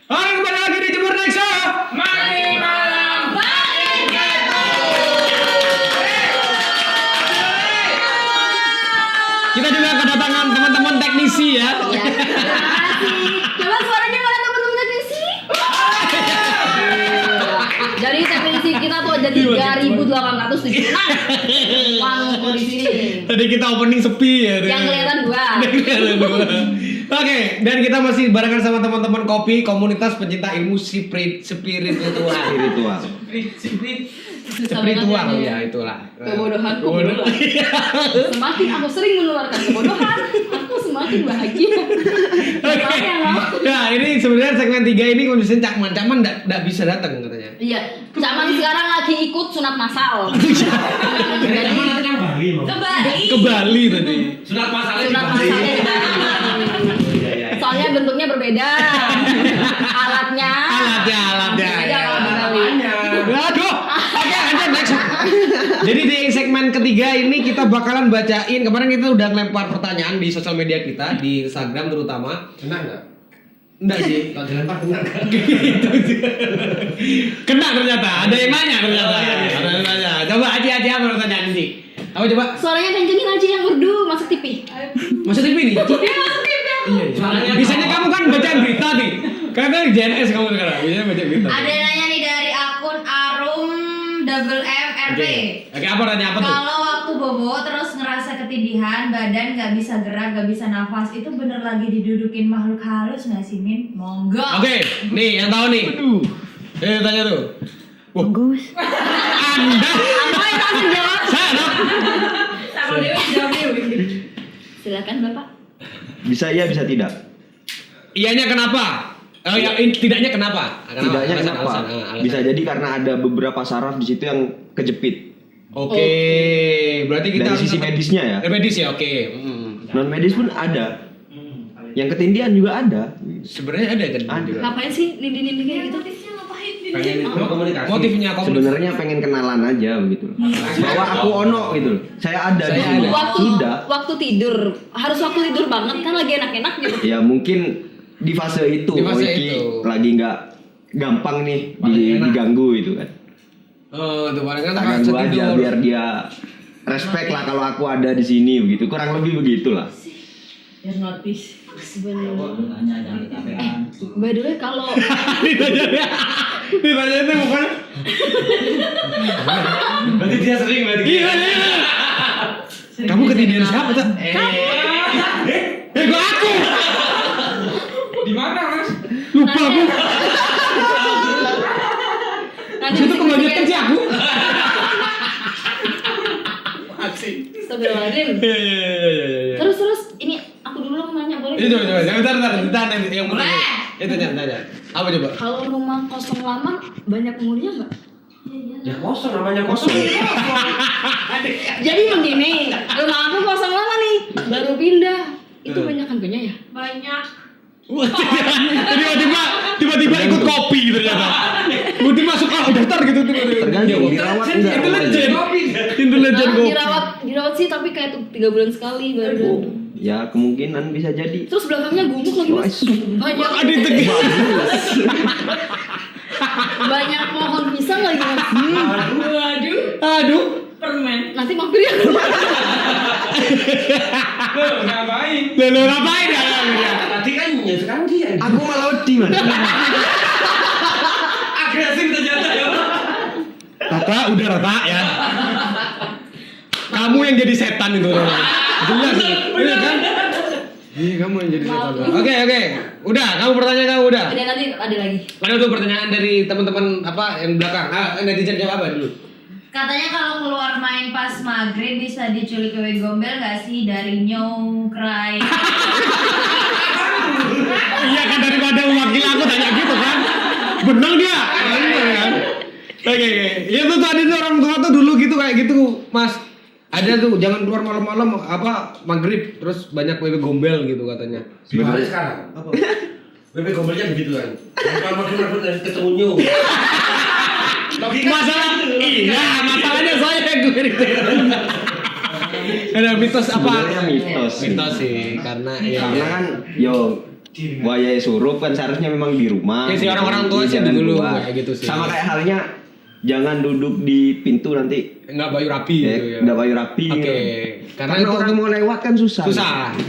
Kembali lagi di Jemur Next Show. Makin malam, makin kepo. Kita juga kedatangan teman-teman teknisi ya. Ya. Coba suaranya mana teman-teman teknisi? Jadi teknisi kita tuh ada 3.876. Uang di sini. Tadi kita opening sepi ya. Yang kelihatan dua. Oke, dan kita masih barengan sama teman-teman Kopi, komunitas pencinta ilmu spiritual. Spiritual ya itulah. Kebodohan. Semakin aku sering menularkan kebodohan, aku semakin bahagia. Nah, ini sebenarnya segmen 3 ini kondisinya Cakman enggak bisa datang katanya. Iya, Cakman sekarang lagi ikut sunat massal. Ke Bali tadi. Sunat masalahnya Sunat massalnya di Bali. Soalnya bentuknya berbeda. Alatnya. Beda kalau di Bali. Aduh. Oke, lanjut next. Jadi di segmen ketiga ini kita bakalan bacain. Kemarin kita udah ngelempar pertanyaan di sosial media kita, di Instagram terutama. Kena nggak? Enggak sih. Kalau dilempar kena nggak? Kena ternyata. Ada yang nanya ternyata. Ada yang nanya. Coba Aji apa pertanyaan ini? Apa coba? Suaranya kencengin aja yang merdu masuk TV. Masuk TV nih? Iya masuk TV. Iya. Biasanya kamu kan baca berita nih. Karena di JNS kamu sekarang. Biasanya baca berita. Ada yang nanya nih dari akun Arum MMRP. Oke, apa tanya apa tuh? Kalau waktu bobo terus ngerasa ketindihan, badan nggak bisa gerak, nggak bisa nafas, itu bener lagi didudukin makhluk halus nggak sih Min? Monggo. Oke, nih yang tahu nih. Tanya tuh. Bagus. Anda. Apa yang langsung jawab? Sana. Sama Dewi. Silakan Bapak. Bisa iya, bisa tidak. Iyanya kenapa? Tidaknya kenapa? Tidaknya kenapa? Alasan. Bisa jadi karena ada beberapa saraf di situ yang kejepit. Oke, berarti kita Dari sisi medisnya ya. Medis ya, oke. Non medis pun ada. Yang ketindihan juga ada. Sebenarnya ada kan? Ada. Ngapain sih nindi-nindi kayak gitu? Motifnya ngapain? Pengen komunikasi. Motifnya Sebenarnya pengen kenalan aja begitu. Bahwa aku ono gitu. Saya ada di sini. Sudah. Waktu tidur harus waktu tidur banget kan lagi enak-enak gitu. Ya mungkin di fase itu, Di fase Oiki itu. lagi nggak gampang nih Paling enak. diganggu itu kan. Oh, tuh paling kan Tak ganggu aja biar dia respect lah kalau aku ada di sini begitu. Kurang lebih begitulah. Biar notice. By the way kalau Ditanya itu bukan. Berarti dia sering berarti. Iya. Kamu ketindihan siapa, Cak? Gua aku. Di mana, Mas? Lupa aku. nanti Itu kebanyakan sih aku. Astagfirullahaladzim. Iya. Terus ini aku dulu mau nanya boleh? Itu coba. Bentar yang mana? Itu tanya. Apa coba? Kalau rumah kosong lama banyak penghuninya nggak? Ya kosong namanya kosong. Jadi begini, rumah aku kosong lama nih, baru pindah. Itu banyak hantunya ya? Banyak. Tiba-tiba ikut kopi ternyata. Tiba-tiba masuk daftar gitu Tergantung dirawat enggak. Intelijen kopi. Dirawat sih tapi kayak 3 bulan sekali baru. Ya kemungkinan bisa jadi. Terus belakangnya gumuk lagi mas. Banyak. Banyak pohon pisang lagi mas. Aduh. Permen. Nanti mampir ya. Ngapain? Lalu ngapain ya? Tadi kan ya sekarang dia. Aku malah wedi mas. Agresif ternyata ya. Rata, udah Rata ya. Kamu yang jadi setan itu. Jelas iya kan? Iya kamu yang jadi setan. Oke. Udah, kamu pertanyaan kamu udah. Ada nanti ada lagi. Ada tuh pertanyaan dari teman-teman apa yang belakang. Netizen jawab apa dulu? Katanya kalau keluar main pas maghrib bisa diculik cewek gombel gak sih dari Cry? Iya kan daripada mewakili aku tanya gitu kan. Bener dia. Bener kan? Oke. Ya tuh tadi tuh orang tua tuh dulu gitu kayak gitu, Mas. Ada tuh jangan keluar malam-malam apa maghrib terus banyak wewe gombel gitu katanya. Sebenarnya sekarang apa? Bebek gombelnya begitu kan. Kalau makin dari ketemu nyu. Masalahnya saya yang gue itu. Ada mitos apa? Sebenarnya mitos. Mitos sih karena Karena kan buaya surup kan seharusnya memang di rumah. Ya sih orang-orang tua sih Jangan dulu keluar. kayak gitu sih. Sama kayak halnya jangan duduk di pintu nanti enggak bayu rapi gitu ya. Enggak bayu rapi. Oke. Karena itu orang mau lewat kan susah.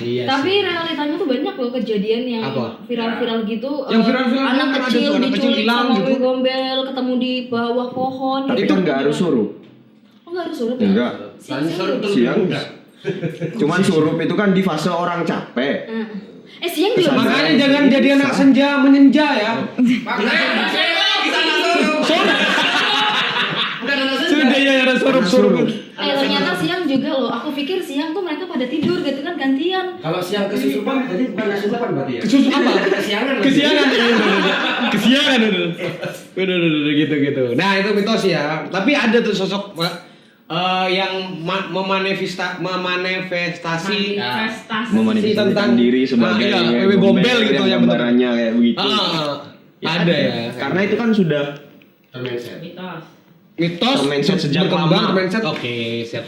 Iya. Tapi realitanya tuh banyak loh kejadian yang Apa? viral-viral gitu. Yang viral-viral anak kan ada kecil tuh, anak kecil diculik hilang sama gitu. wewe gombel, ketemu di bawah pohon. Tapi kan nggak harus surup. Oh nggak harus surup ya? Enggak. Siang. Cuman surup itu kan di fase orang capek. Siang juga. Makanya jangan jadi anak senja menyenja ya. Makanya kita Surup. Sudah ya ada surup. Ternyata siang juga loh. Aku pikir siang tuh mereka pada tidur gitu kan gantian. kalau siang kesusupan tadi bukan kesusupan berarti ya? Kesusu apa? Kesiangan. Kesiangan udah gitu. Nah itu mitos ya. Tapi ada tuh sosok yang memanifestasi Memanifestasikan diri sebagai wewe gombel gitu ya gambarannya kayak begitu. Ada ya. Karena itu kan sudah mitos Mindset sejak lama. mindset. Oke, siap.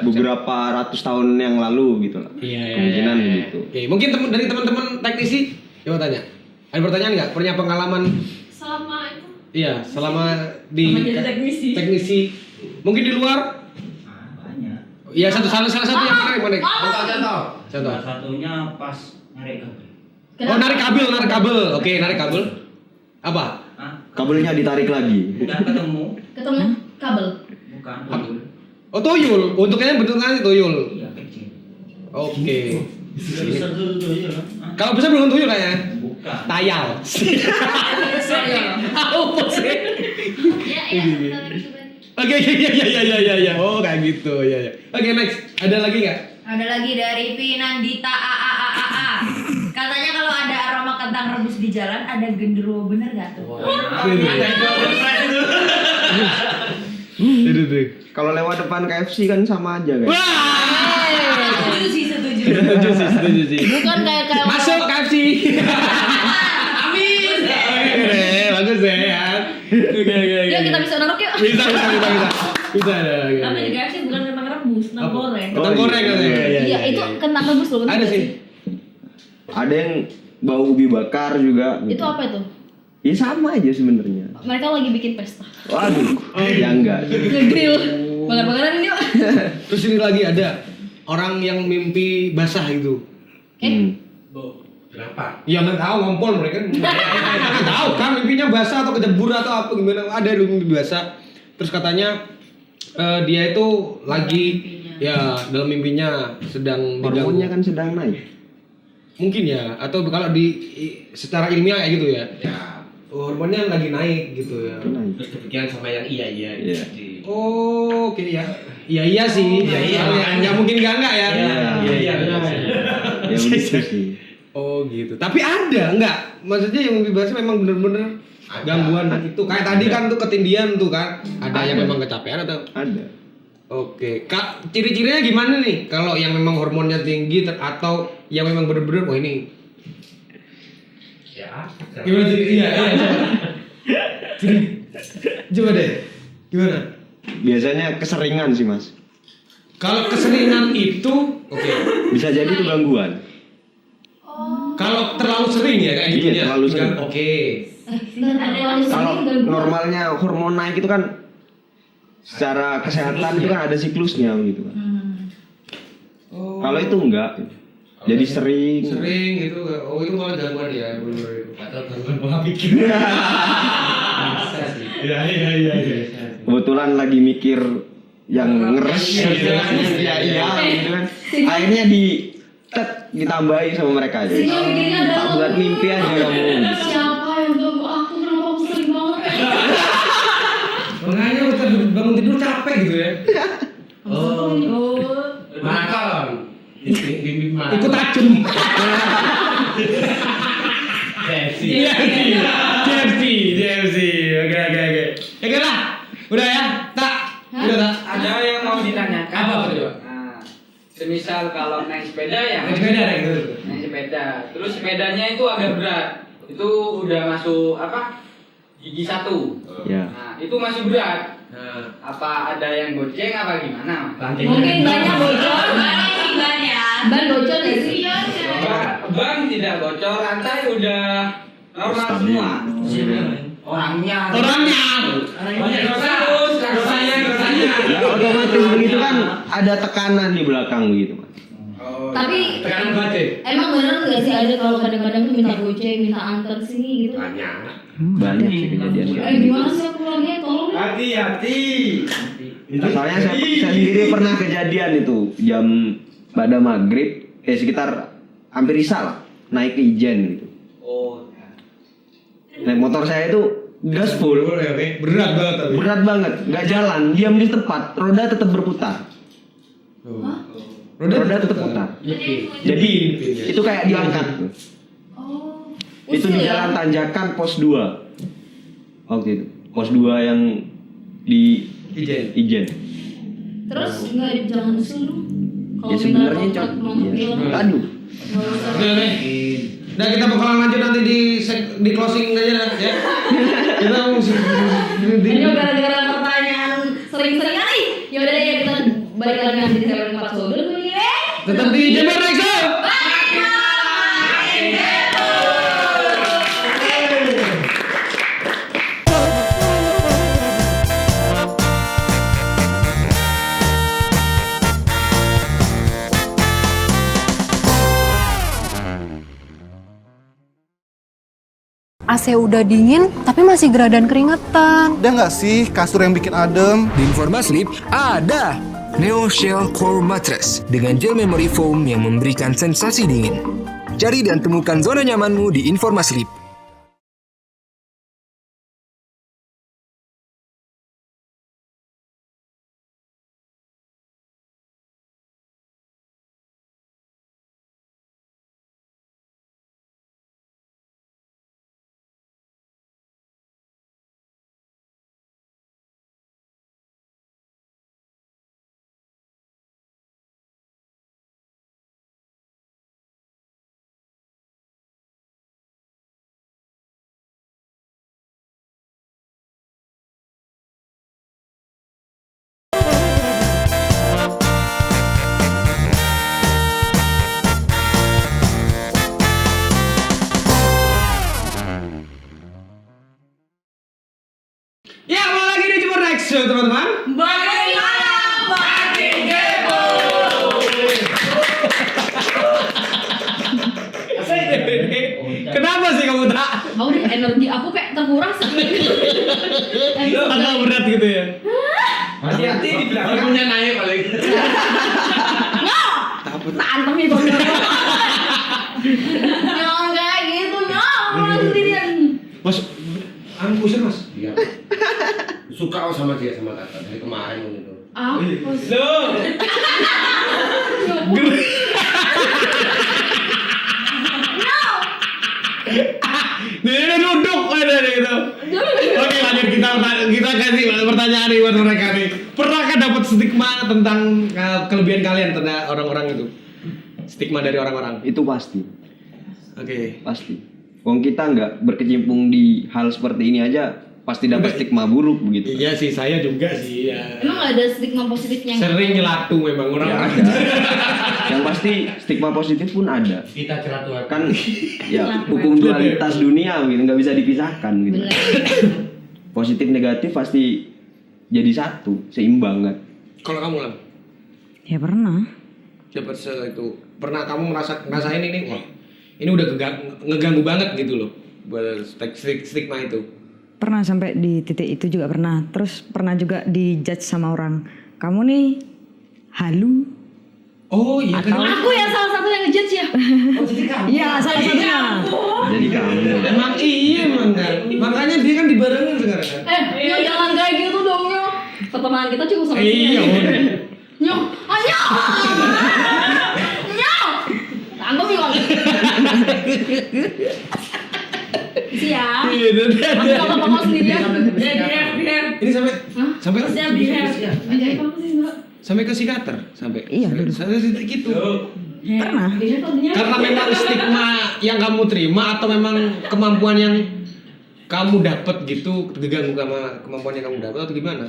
beberapa ratus tahun yang lalu gitu lah. Iya. Kemungkinan begitu. Oke, mungkin dari teman-teman teknisi coba tanya. Ada pertanyaan nggak? Punya pengalaman? Selama itu. Iya, selama di Jadi teknisi. Mungkin di luar? Banyak. Iya, salah satu yang mana? Contoh. Salah satunya pas narik kabel. Oh, narik kabel. Oke, narik kabel. Apa? Kabelnya ditarik lagi. Udah ketemu. Ketemu kabel. Bukan. Oh, tuyul. Bentuknya tuyul. Iya kecil. Oke. Besar tuh tuyul. Kalau besar belum tuyul kayaknya. Bukan. Tayal. Apa sih? Ya. Oke, iya. Oh, kayak gitu. Iya. Oke, next. Ada lagi nggak? Ada lagi dari Pinandita AAAAA. Katanya kalau ada aroma kentang rebus di jalan ada genderuwo, bener gak tuh? Kalau lewat depan KFC kan sama aja kan. Setuju. Setuju sih. Bukan kayak Masuk KFC. Amin. Bagus deh ya. Oke. Yuk kita bisa narok yuk. Bisa. Bisa ada. Tapi di KFC bukan kentang rebus, kentang goreng. Kentang goreng katanya. Iya, itu kentang rebus loh. Ada sih. Ada yang bau ubi bakar juga. Itu apa itu? Ya sama aja sebenarnya. Mereka lagi bikin pesta. Waduh, ya enggak. Nge-grill. Bakar-bakaran yuk. Terus ini lagi ada orang yang mimpi basah gitu. Kenapa? Ya nggak tahu ngompol mereka. Nggak tahu kan mimpinya basah atau kejebur atau apa gimana. Ada yang mimpi basah. Terus katanya dia itu lagi ya dalam mimpinya sedang Hormonnya kan sedang naik. Mungkin ya, atau kalau secara ilmiah kayak gitu ya. Ya. Hormonnya lagi naik gitu ya. Terus kepikiran sama yang iya. Oh, oke ya. Iya sih. Iya. Nggak mungkin enggak ya. Iya. Ya begitu sih. Oh gitu. Tapi ada enggak? Maksudnya yang mimpi basah memang bener-bener gangguan itu. Kayak tadi kan tuh ketindihan tuh kan. Ada yang memang kecapean atau? Ada. Oke, Kak, ciri-cirinya gimana nih? Kalau yang memang hormonnya tinggi atau yang memang bener-bener oh ini? Ya. Gimana ciri? Iya. Coba deh. Gimana? Biasanya keseringan sih, Mas. Kalau keseringan itu, oke. Bisa jadi itu gangguan. Kalau terlalu sering ya kayak gitu Iya, ya. terlalu sering. Oke. Kalau normalnya hormon naik itu kan secara kesehatan itu kan ada siklusnya gitu kan. Kalau itu enggak. Jadi sering gitu. Oh, itu malah gangguan ya, benar itu. Atau gangguan pola pikir. Bisa sih. Iya. kebetulan lagi mikir yang ngeres gitu kan. Iya gitu kan. Akhirnya ditambahi sama mereka aja. Tak buat mimpi aja kamu. Siapa yang ganggu aku? Kenapa aku sering banget? Makanya kita bangun tidur capek gitu ya. Makan. Ikut tajam. JFC. Oke. Oke lah. Udah ya? Tak. Udah tak? Ada yang mau ditanyakan. Apa coba? Nah, semisal kalau naik sepeda ya. Naik sepeda gitu. Naik sepeda. Terus sepedanya itu agak berat. Itu udah masuk apa? Gigi 1. Ya. Nah, itu masih berat. Apa ada yang goceng apa gimana? Mungkin banyak bocor. Ban bocor ya sih. Ban tidak bocor, rantai udah normal semua. Orangnya. Dosanya. Ya otomatis begitu kan ada tekanan di belakang begitu Mas. Tapi tekanan batin. Emang bener nggak sih ada kalau kadang-kadang tuh minta goceng, minta antar sini gitu? Banyak sih kejadian. Gimana sih aku lagi tolong? Hati-hati. Soalnya saya sendiri pernah kejadian itu jam pada maghrib sekitar hampir isya lah naik Ijen gitu. Naik motor saya itu gas full. Berat banget, nggak jalan, diam di tempat, roda tetap berputar. Roda tetap putar. Jadi itu kayak diangkat. Itu di jalan tanjakan pos 2. Oke itu. Pos 2 yang di Ijen. Terus jangan dulu. Ya sebenarnya aduh. Nah kita bakalan lanjut nanti di closing aja ya. Kita ini gara-gara pertanyaan sering-sering nih. Ya udah deh ya kita balik lagi nanti di segmen 4 solo dulu ya. Tetap di Jember Next Show. AC udah dingin, tapi masih gerah dan keringetan. Ada nggak sih kasur yang bikin adem? Di Informasleep ada Neo Shell Core Mattress dengan gel memory foam yang memberikan sensasi dingin. Cari dan temukan zona nyamanmu di Informasleep. terkuras segini. Agak berat gitu ya. Hati-hati di belakang punya naik paling. Tantem itu. Jangan kayak gitu, orang sendirian. Mas, pusing mas. Iya. Suka sama dia sama Tata dari kemarin gitu. Loh. Dia duduk ada gitu. Oke lanjut kita kasih pertanyaan nih buat mereka nih. Pernahkah dapat stigma tentang kelebihan kalian tentang orang-orang itu? Stigma dari orang-orang? Itu pasti. Oke. Pasti. Wong kita nggak berkecimpung di hal seperti ini aja pasti dapat stigma buruk begitu. Iya sih, saya juga sih ya. Emang gak ada stigma positifnya? Sering nyelatu memang orang-orang. Yang pasti stigma positif pun ada. Kita celatu Kan ya hukum dualitas dunia gitu, nggak bisa dipisahkan gitu. Positif negatif pasti jadi satu, seimbang kan. Kalau kamu Lam? Ya pernah. Dapat itu. Pernah kamu ngerasain ini? Wah, ini udah ngeganggu banget gitu loh. Buat stigma itu. Pernah sampai di titik itu juga pernah. Terus pernah juga dijudge sama orang. Kamu nih halu. Oh iya kan. Aku ya salah satu yang ngejudge ya. Oh jadi kamu? Iya salah satunya. Jadi kamu. Emang iya emang kan. Makanya dia kan dibarengin sekarang kan. Nyo jangan kayak gitu dong Nyo. Pertemanan kita cukup sama Iya. Nyo. Nyo. Nyo. Tanggung bilang. Siap. Aku gak apa-apa sendirian. Ini sampai Siap. ke psikiater sampai. Iya dulu. Sampai gitu. Pernah. Karena memang stigma yang kamu terima atau memang kemampuan yang kamu dapat gitu terganggu sama kemampuan yang kamu dapat atau gimana?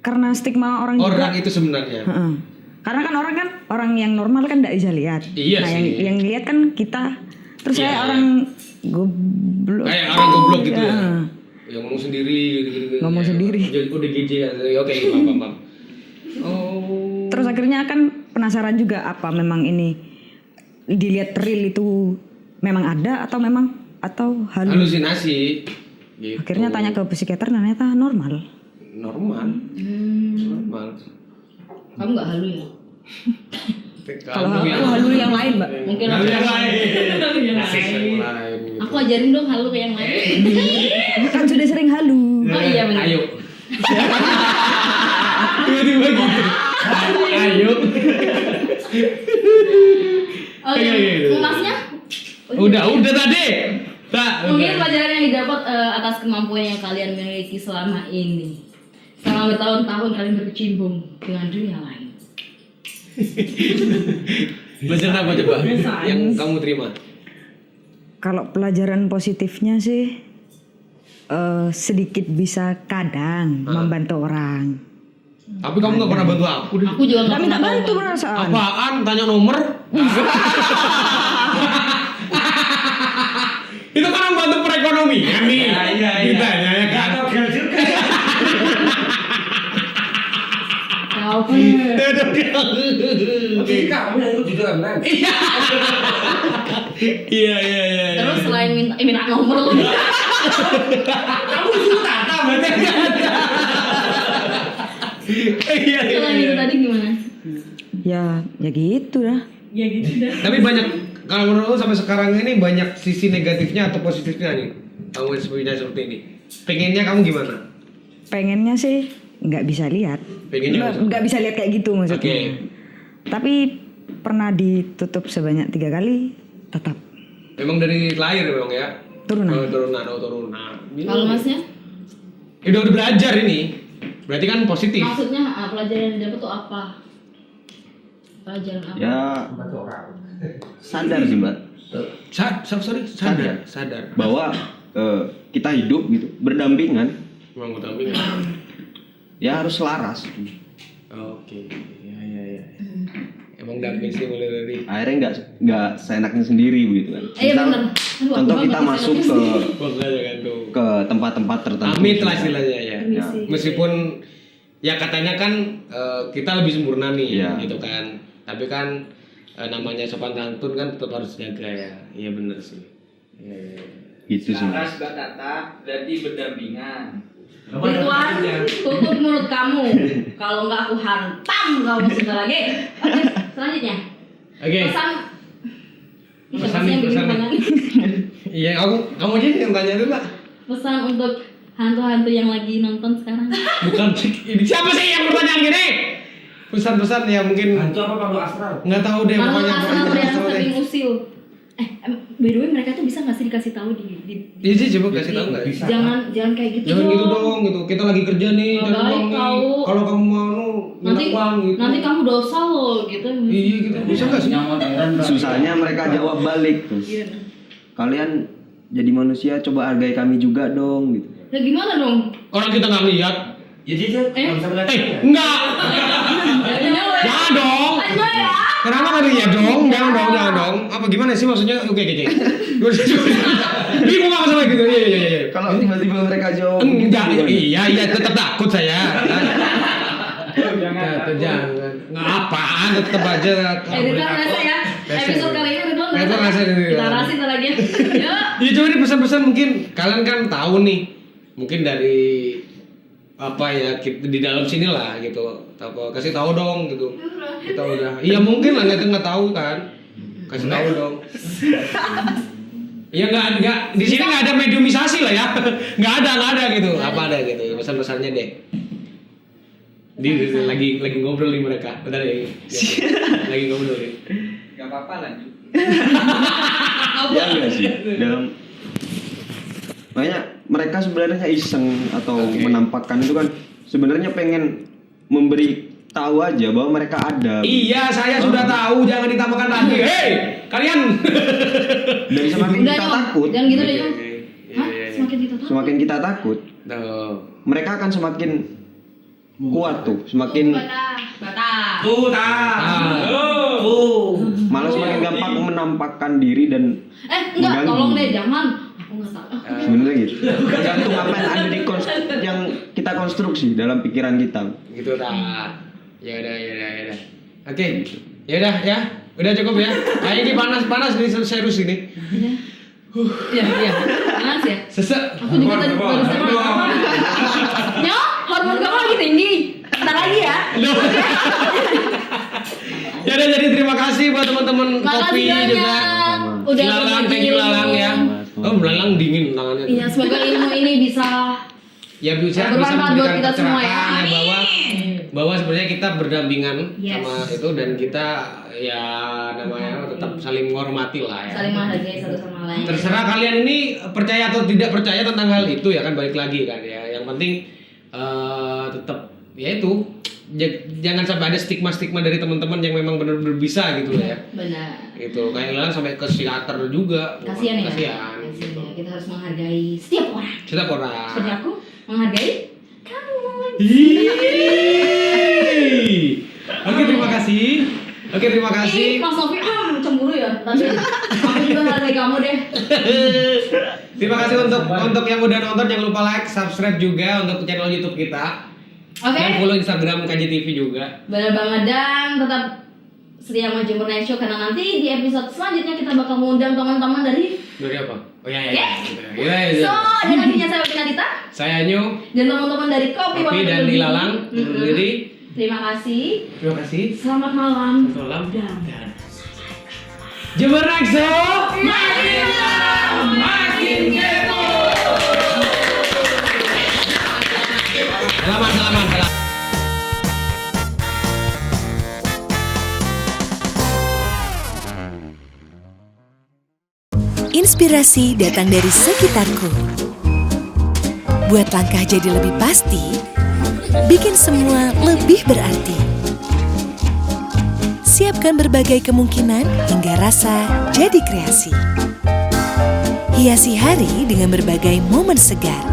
Karena stigma orang juga. Orang itu sebenarnya. Karena kan orang yang normal kan tidak bisa lihat. Iya nah, sih. yang lihat kan kita. Terus kayak orang goblok. Kayak orang goblok gitu ya. Yang ngomong sendiri gitu. Ngomong sendiri. Udah gizi kan. Oke, paham. Oh. Terus akhirnya kan penasaran juga apa memang ini dilihat real itu memang ada atau memang halusinasi. Gitu. Akhirnya tanya ke psikiater ternyata normal. Normal. Kamu gak halu ya? Kalau aku halu yang lain, Mbak. Mungkin halu yang lain. Aku ajarin dong halu ke yang lain. Kan sudah sering halu. Oh iya benar. Ayo. Tiba-tiba gitu. Ayo. Oke, Masnya? Udah tadi. Mungkin pelajaran yang didapat atas kemampuan yang kalian miliki selama ini. Selama bertahun-tahun kalian berkecimpung dengan dunia lain. Pelajaran apa coba yang kamu terima? Kalau pelajaran positifnya sih sedikit bisa kadang membantu orang. Tapi kamu nggak pernah bantu aku deh. Aku juga nggak minta pernah bantu perasaan. Apaan? Tanya nomor? Itu kan membantu perekonomian nih. Iya. Ditanya ya kan. Oke, kamu yang ikut juga kan? Iya. Terus selain minta nomor lagi. Kamu disuruh Tata berarti. Iya. Selain itu tadi gimana? Ya gitu dah. Ya gitu dah. Tapi banyak kalau menurut lu sampai sekarang ini banyak sisi negatifnya atau positifnya nih? Kamu seperti ini. Pengennya kamu gimana? Pengennya sih nggak bisa lihat. Nggak bisa lihat kayak gitu maksudnya. Okay. Tapi pernah ditutup sebanyak 3 kali, tetap. Memang dari lahir memang ya? Turunan. Turunan. Kalau Masnya? Udah belajar ini. Berarti kan positif. Maksudnya pelajaran yang didapat tuh apa? Pelajaran apa? Ya sadar sih Mbak. Sadar. Bahwa kita hidup gitu berdampingan. Memang berdampingan. Ya harus selaras. Oke. Ya. Emang damping sih mulai dari. Akhirnya nggak seenaknya sendiri begitu kan. Iya benar. Contoh kita masuk ke tempat-tempat tertentu. Amit lah istilahnya ya. Meskipun ya katanya kan kita lebih sempurna nih, gitu kan. Tapi kan namanya sopan santun kan tetap harus jaga ya. Iya benar sih. Gitu sih. Laras Mbak Tata berarti berdampingan. Ridwan, tutup mulut kamu. Kalau nggak aku hantam kamu sebentar lagi. Oke, selanjutnya. Oke. Pesan yang bikin tangan. Iya, kamu aja yang tanya dulu lah. Pesan untuk hantu-hantu yang lagi nonton sekarang. Bukan ini siapa sih yang bertanya gini? Pesan-pesan ya mungkin. Hantu apa makhluk astral? Nggak tahu deh Makhluk pokoknya. astral yang sering usil. By the way mereka tuh bisa nggak sih dikasih tahu di Iya sih, coba kasih tahu nggak? Jangan kayak gitu Jangan gitu dong gitu. Kita lagi kerja nih, Nggak jangan baik uang nih. tahu. Kalau kamu mau minta uang gitu. Nanti kamu dosa loh gitu. Iya gitu. Bisa nggak sih? Susahnya mereka jawab balik tuh. Kalian jadi manusia coba hargai kami juga dong gitu. Ya gimana dong? Orang kita nggak lihat. Ya dia Enggak. Jangan dong. Kenapa tadi ya dong? Jangan dong. Apa gimana sih maksudnya? Oke. Bingung apa sama gitu. Iya. Kalau tiba-tiba mereka jawab. Enggak. Iya, tetap takut saya. Jangan. Nggak apaan, tetap aja. Editor rasa ya. Episode kali ini Ridwan rasa. Kita rasin lagi. Ya. Iya, coba ini pesan-pesan mungkin kalian kan tahu nih. Mungkin dari apa ya di dalam sini lah gitu. Kasih tahu dong gitu. Kita udah. Iya mungkin lah nggak tahu kan. Kasih tahu dong. Iya nggak di sini nggak ada mediumisasi lah ya. Nggak ada gitu. Apa ada gitu pesan-pesannya deh. Lagi ngobrol nih mereka. Bentar ya. Lagi ngobrol nih. Gak apa-apa lanjut. Ya enggak sih. Makanya mereka sebenarnya iseng atau menampakkan itu kan sebenarnya pengen memberi tahu aja bahwa mereka ada. Iya, saya sudah tahu, jangan ditambahkan lagi. Hei, kalian. Dan semakin kita takut. Jangan gitu deh, Yong. Hah? Semakin kita takut. Semakin kita takut. Mereka akan semakin kuat tuh, semakin Batas. malah semakin gampang menampakkan diri dan Enggak, mengganggu. tolong deh jangan. Aku enggak tahu. Sebenarnya gitu. Tergantung apa yang ada di yang kita konstruksi dalam pikiran kita. Gitu dah. Ya udah. Oke. Ya udah ya. Udah cukup ya. Nah, ini panas nih serius ini. Iya. Panas ya? Sesek. Aku juga tadi baru sama. Nyo, hormon kamu lagi tinggi. Bentar lagi ya. Ya udah, jadi terima kasih buat teman-teman kopi juga. Udah Lalang, thank you Lalang ya. Oh, Lalang dingin tangannya. Iya, semoga ilmu ini bisa bisa bermanfaat buat kita semua ya. Bahwa sebenarnya kita berdampingan Yes. sama itu dan kita ya namanya tetap saling menghormati lah ya. Saling menghargai satu sama lain. Terserah kalian ini percaya atau tidak percaya tentang hal itu ya kan, balik lagi kan ya. Yang penting tetap ya itu jangan sampai ada stigma dari teman-teman yang memang benar-benar bisa gitu ya. Benar. Gitu. Kayak Lalang sampai ke psikiater juga. Kasihan ya. Kasihan. Kita harus menghargai setiap orang. Seperti aku menghargai kamu. Oke, terima kasih. Mas Novi, cemburu ya. Tapi aku juga menghargai kamu deh. Terima kasih untuk yang udah nonton, jangan lupa like, subscribe juga untuk channel YouTube kita. Oke. Dan follow Instagram KJTV juga. Benar banget, dan tetap setia sama Jember Night Show karena nanti di episode selanjutnya kita bakal mengundang teman-teman dari apa? Oh iya. So, ada nantinya saya Pinadita. Saya Anyu. Dan teman-teman dari Kopi dan Ilalang berdiri. Terima kasih. Selamat malam. Dan Jember Night Show. Makin kepo. Selamat. Inspirasi datang dari sekitarku. Buat langkah jadi lebih pasti, bikin semua lebih berarti. Siapkan berbagai kemungkinan hingga rasa jadi kreasi. Hiasi hari dengan berbagai momen segar.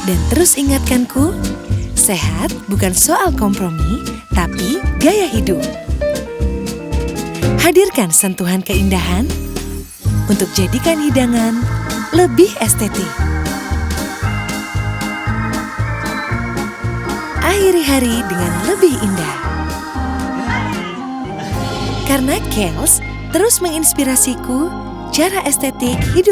Dan terus ingatkanku, sehat bukan soal kompromi, tapi gaya hidup. Hadirkan sentuhan keindahan untuk jadikan hidangan lebih estetik. Akhiri hari dengan lebih indah. Karena Kiehl's terus menginspirasiku cara estetik hidup.